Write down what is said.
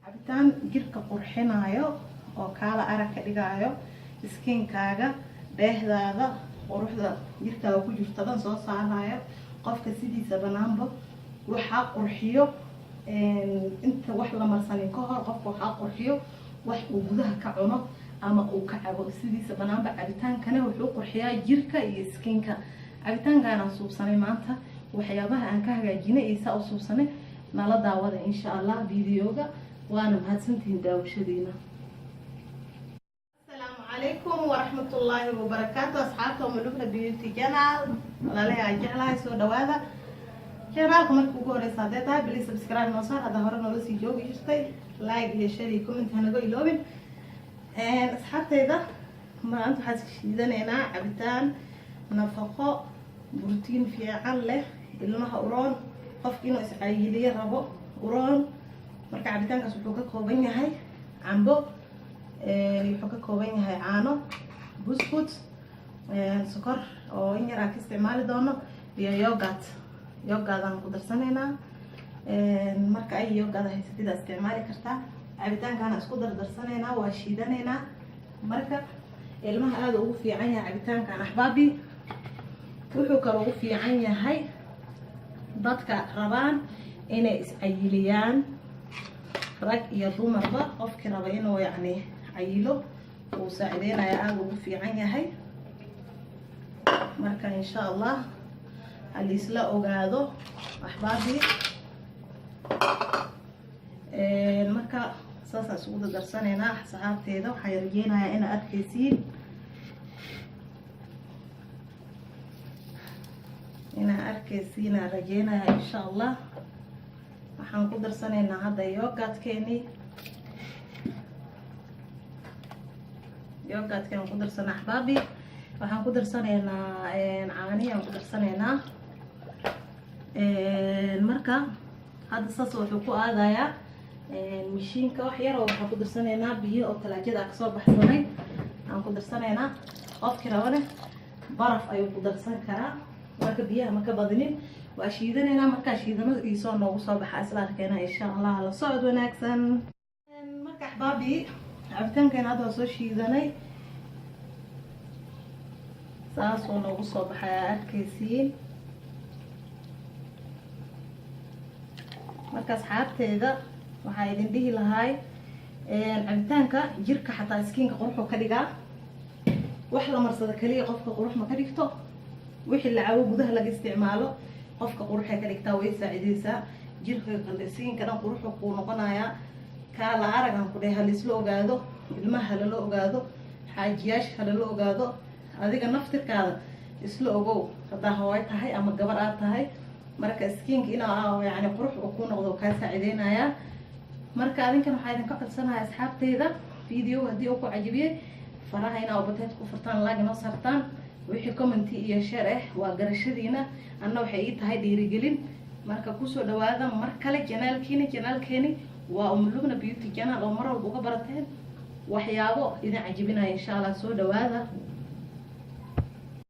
cabitaan jirka qurxinayo oo kaala arag ka dhigayo skinkaaga dheehdaada quruxda jirkaaga ku jirta dhan soo saarayo qofka sidiisa banaanba waxa qurxiyo inta wax la marsanin ka hor qofka waxa qurxiyo wax uu gudaha ka cuno ama uu ka cabo sidiisa banaanba cabitaankana wuxuu qurxiyaa jirka iyo skinka cabitaankaana suubsanay maanta waxyaabaha aan ka hagaajinay isa u suubsanay nala daawada insha Allah videoga وانا mahadsantihiin daawashadiina السلام عليكم ورحمة الله وبركاته أصحابكم ملوكنا بيوتي جنال والله يا جعلها سو دوادا جنالكم markuu ugu horeysa hadeeta please subscribe noo saar hada hore noo sii joogi jirtay like iyo share iyo comment hanaga iloobin asxaabtayda maanta waxaan shiidanaynaa cabitaan nafaqo borotiin fiican leh ilmaha uroon qofkii inuu iscaayiliyo rabo uroon marka cabitaankaas wuxuu ka kooban yahay cambo wuxuu ka kooban yahay caano buskut sokor oo in yar aan ka isticmaali doono iyo yogurt aan ku darsanaynaa marka ay yogurt haysatid aad isticmaali kartaa cabitaankaana isku dardarsanaynaa waa shiidanaynaa marka ilmaha aad ugu fiican yahay cabitaankan axbaabi wuxuu kale ugu fiican yahay dadka rabaan inay iscayiliyaan rag iyo dumarba qofkii raba inuu yacni cayilo uu saacideynaya aad ugu fiican yahay marka insha Allah hal isla ogaado axbaabi marka saasaan isugu darsanayna saxaabteeda waxaan rajeynayaa inaad arkaysiin aan rajeynayaa insha Allah waxaan ku darsanaynaa hadda yogurtkeeni ku darsanaa axbaabi waxaan ku darsanaynaa caani aan ku darsanaynaa marka hadda saas wuxuu ku aadayaa mishiinka wax yar oo waxaan ku darsanaynaa biyo oo talaajada aan kasoo baxsanay aan ku darsanaynaa qofkii rabana baraf ayuu ku darsan karaa marka biyaha ma ka badinin waa shiidanaynaa markaa shiidamada iisoo noogu soo baxa isla arkeena insha Allah la socod wanaagsan marka axbaabi cabitaankan hadda soo shiidanay saas oo noogu soo baxaya arkaysiin marka asxaabteeda waxaa idin dhihi lahay cabitaanka jirka xataa skinka quruxu ka dhigaa wax la marsado kaliya qofka qurux ma ka dhigto wixii la caawo gudaha laga isticmaalo qofka quruxay ka dhigtaa way saacideysaa jirka skinka dhan quruxu ku noqonayaa kaala aragan ku dheeha isla ogaado ilmaha la ogaado xaajiyaasha la ogaado adiga naftirkaada isla ogow hadaa hooy tahay ama gabar aad tahay marka skinka inaa yaani qurux ku noqdo ka saacideynaya marka adinkan waxa idin ka codsanahay asxaabteeda video hadii uu ku cajibiyay faraha inaa ubateed ku furtaan like noo sartaan wixii comment iyo share waa garashadiina anna waxay ii tahay dhiirigelin marka ku soo dhawaada mar kale channelkeeni waa Umulubna Beauty Channel oo mar walba uga barateen waxyaabo idin cajibinaya insha Allah soo dhawaada